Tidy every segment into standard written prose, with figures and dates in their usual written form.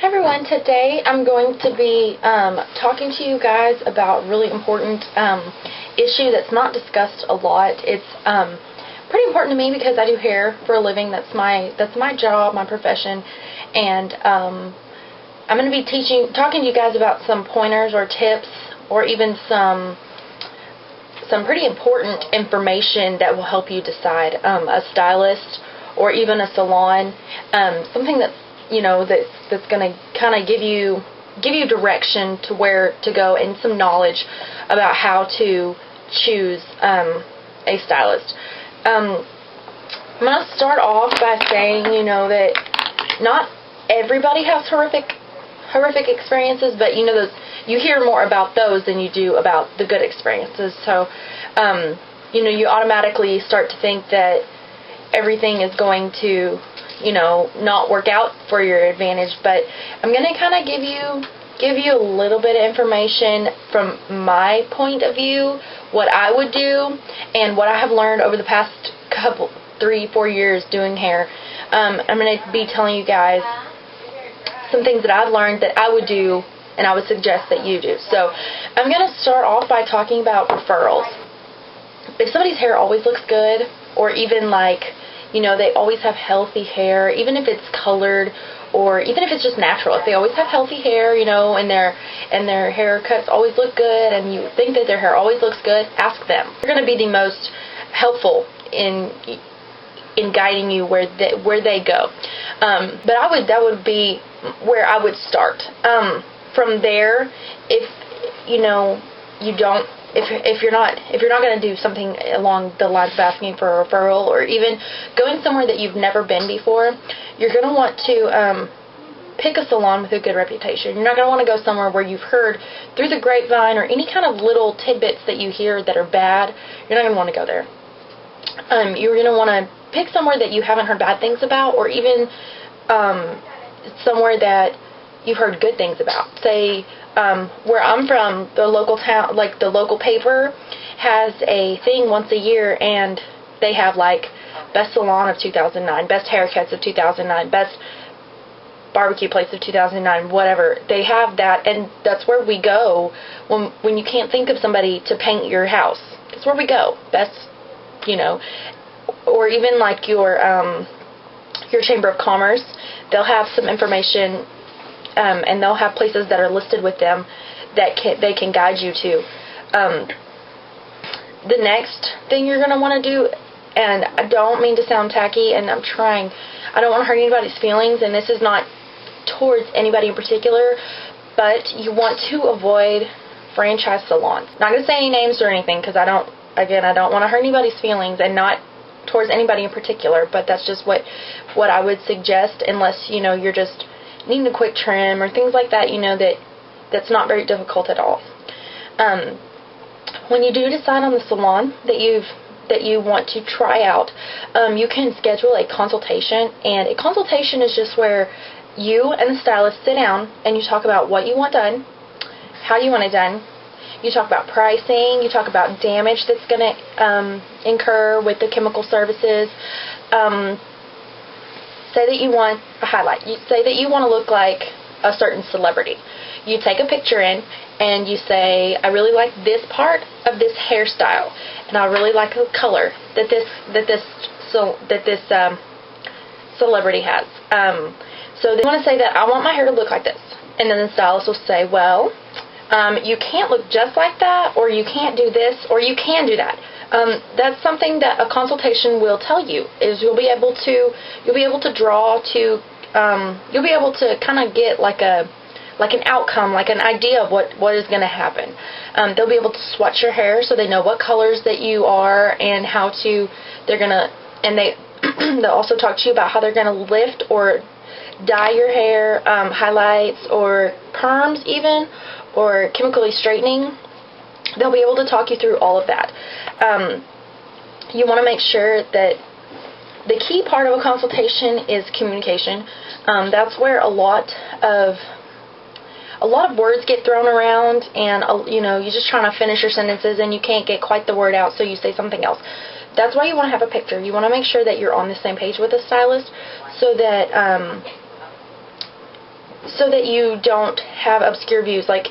Hi everyone, today I'm going to be talking to you guys about a really important issue that's not discussed a lot. It's pretty important to me because I do hair for a living. That's my job, my profession, and I'm going to be talking to you guys about some pointers or tips or even some pretty important information that will help you decide a stylist or even a salon, something that's that's going to kind of give you direction to where to go and some knowledge about how to choose a stylist. I'm going to start off by saying, that not everybody has horrific experiences, but you hear more about those than you do about the good experiences. So, you automatically start to think that everything is going to not work out for your advantage, but I'm going to kind of give you a little bit of information from my point of view, what I would do, and what I have learned over the past 3-4 years doing hair. I'm going to be telling you guys some things that I've learned that I would do and I would suggest that you do. So I'm going to start off by talking about referrals. If somebody's hair always looks good, or even they always have healthy hair, even if it's colored or even if it's just natural. If they always have healthy hair, and their haircuts always look good, and you think that their hair always looks good, ask them. They're going to be the most helpful in guiding you where they go. But that would be where I would start. From there, if if you're not going to do something along the lines of asking for a referral or even going somewhere that you've never been before, you're going to want to pick a salon with a good reputation. You're not going to want to go somewhere where you've heard through the grapevine or any kind of little tidbits that you hear that are bad. You're not going to want to go there. You're going to want to pick somewhere that you haven't heard bad things about, or even somewhere that you've heard good things about. Say, where I'm from, the local town, the local paper has a thing once a year, and they have best salon of 2009, best haircuts of 2009, best barbecue place of 2009, whatever. They have that, and that's where we go when you can't think of somebody to paint your house. That's where we go. Best, or even your Chamber of Commerce, they'll have some information. And they'll have places that are listed with them that they can guide you to. The next thing you're going to want to do, and I don't mean to sound tacky, and I don't want to hurt anybody's feelings, and this is not towards anybody in particular, but you want to avoid franchise salons. Not going to say any names or anything, because I don't want to hurt anybody's feelings, and not towards anybody in particular, but that's just what I would suggest, unless you're just needing a quick trim or things like that, that's not very difficult at all. When you do decide on the salon that you want to try out, you can schedule a consultation, and a consultation is just where you and the stylist sit down and you talk about what you want done, how you want it done. You talk about pricing, you talk about damage that's going to incur with the chemical services. Say that you want a highlight. You say that you want to look like a certain celebrity. You take a picture in and you say, I really like this part of this hairstyle, and I really like the color that this celebrity has. So they want to say that I want my hair to look like this, and then the stylist will say, well, you can't look just like that, or you can't do this, or you can do that. That's something that a consultation will tell you, is you'll be able to draw to, you'll be able to kind of get an outcome, an idea of what is going to happen. They'll be able to swatch your hair so they know what colors that you are and how to, they'll also talk to you about how they're going to lift or dye your hair, highlights or perms even, or chemically straightening. They'll be able to talk you through all of that. You want to make sure that the key part of a consultation is communication. That's where a lot of words get thrown around, and you're just trying to finish your sentences and you can't get quite the word out, so you say something else. That's why you want to have a picture. You want to make sure that you're on the same page with a stylist, so that so that you don't have obscure views, like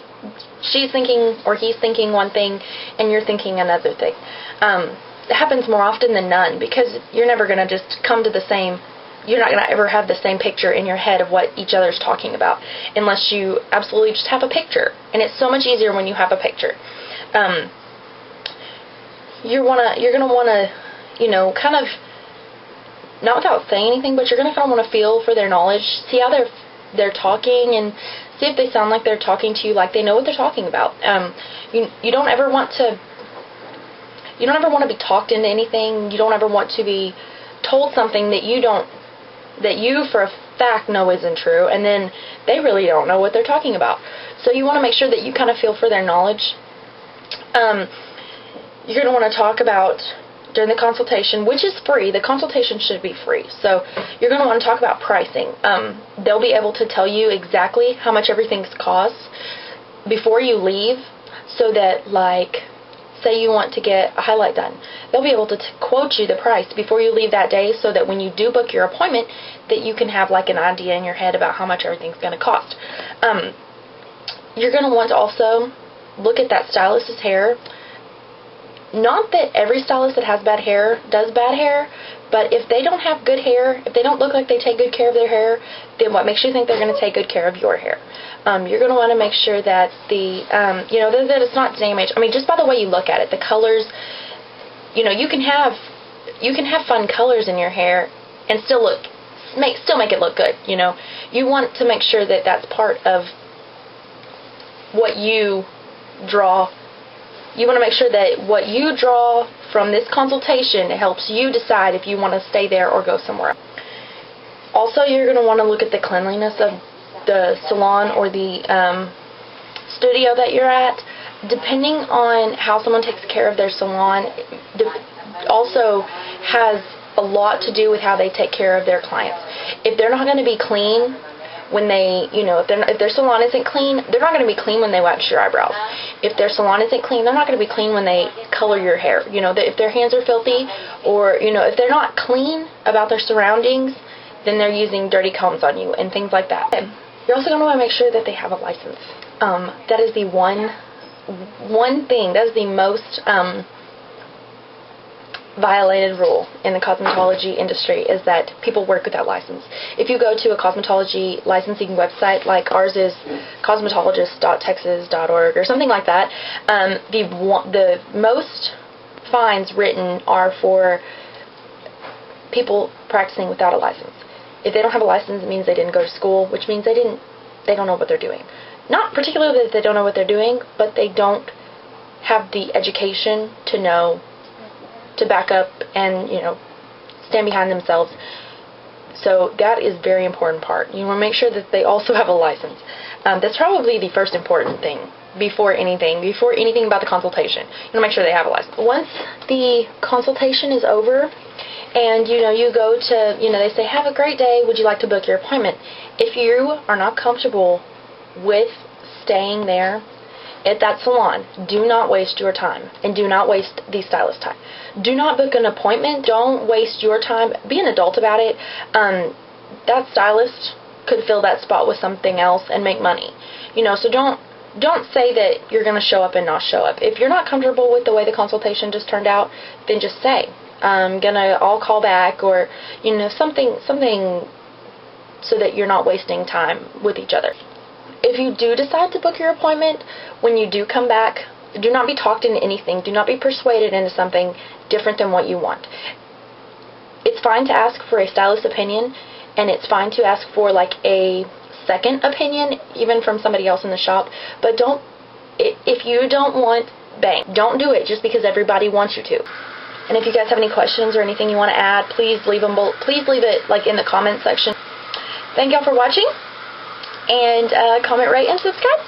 she's thinking or he's thinking one thing and you're thinking another thing. It happens more often than none, because you're never going to just come to the same, you're not going to ever have the same picture in your head of what each other's talking about, unless you absolutely just have a picture. And it's so much easier when you have a picture. You're going to want to, kind of, not without saying anything, but you're going to kind of want to feel for their knowledge, see how they're talking, and see if they sound like they're talking to you like they know what they're talking about. You don't ever want to be talked into anything. You don't ever want to be told something that you for a fact know isn't true, and then they really don't know what they're talking about. So you want to make sure that you kind of feel for their knowledge. You're going to want to talk about, during the consultation, which is free, the consultation should be free. So you're going to want to talk about pricing. They'll be able to tell you exactly how much everything's costs before you leave, so that, like, say you want to get a highlight done, they'll be able to quote you the price before you leave that day, so that when you do book your appointment, that you can have like an idea in your head about how much everything's going to cost. You're going to want to also look at that stylist's hair. Not that every stylist that has bad hair does bad hair, but if they don't have good hair, if they don't look like they take good care of their hair, then what makes you think they're going to take good care of your hair? You're going to want to make sure that that it's not damaged. I mean, just by the way you look at it, the colors, you can have fun colors in your hair and still make it look good. You want to make sure that that's part of what you draw. You want to make sure that what you draw from this consultation helps you decide if you want to stay there or go somewhere else. Also, you're going to want to look at the cleanliness of the salon or the studio that you're at. Depending on how someone takes care of their salon, also has a lot to do with how they take care of their clients. If they're not going to be clean when they, if their salon isn't clean, they're not going to be clean when they wax your eyebrows. If their salon isn't clean, they're not going to be clean when they color your hair. If their hands are filthy, or, if they're not clean about their surroundings, then they're using dirty combs on you and things like that. You're also going to want to make sure that they have a license. That is the one thing, that is the most violated rule in the cosmetology industry, is that people work without license. If you go to a cosmetology licensing website, like ours is cosmetologist.texas.org or something like that, the most fines written are for people practicing without a license. If they don't have a license, it means they didn't go to school, which means they don't know what they're doing. Not particularly that they don't know what they're doing, but they don't have the education to know, to back up and, stand behind themselves. So that is a very important part. You want to make sure that they also have a license. That's probably the first important thing before anything about the consultation. You want to make sure they have a license. Once the consultation is over, and, you go to, they say, have a great day, would you like to book your appointment? If you are not comfortable with staying there at that salon, do not waste your time, and do not waste the stylist's time. Do not book an appointment. Don't waste your time. Be an adult about it. That stylist could fill that spot with something else and make money. So don't say that you're going to show up and not show up. If you're not comfortable with the way the consultation just turned out, then just say, I'll call back, or, something so that you're not wasting time with each other. If you do decide to book your appointment, when you do come back, do not be talked into anything. Do not be persuaded into something different than what you want. It's fine to ask for a stylist's opinion, and it's fine to ask for like a second opinion, even from somebody else in the shop, but if you don't want, bang, don't do it just because everybody wants you to. And if you guys have any questions or anything you want to add, please leave it like in the comment section. Thank y'all for watching, and comment, rate, and subscribe.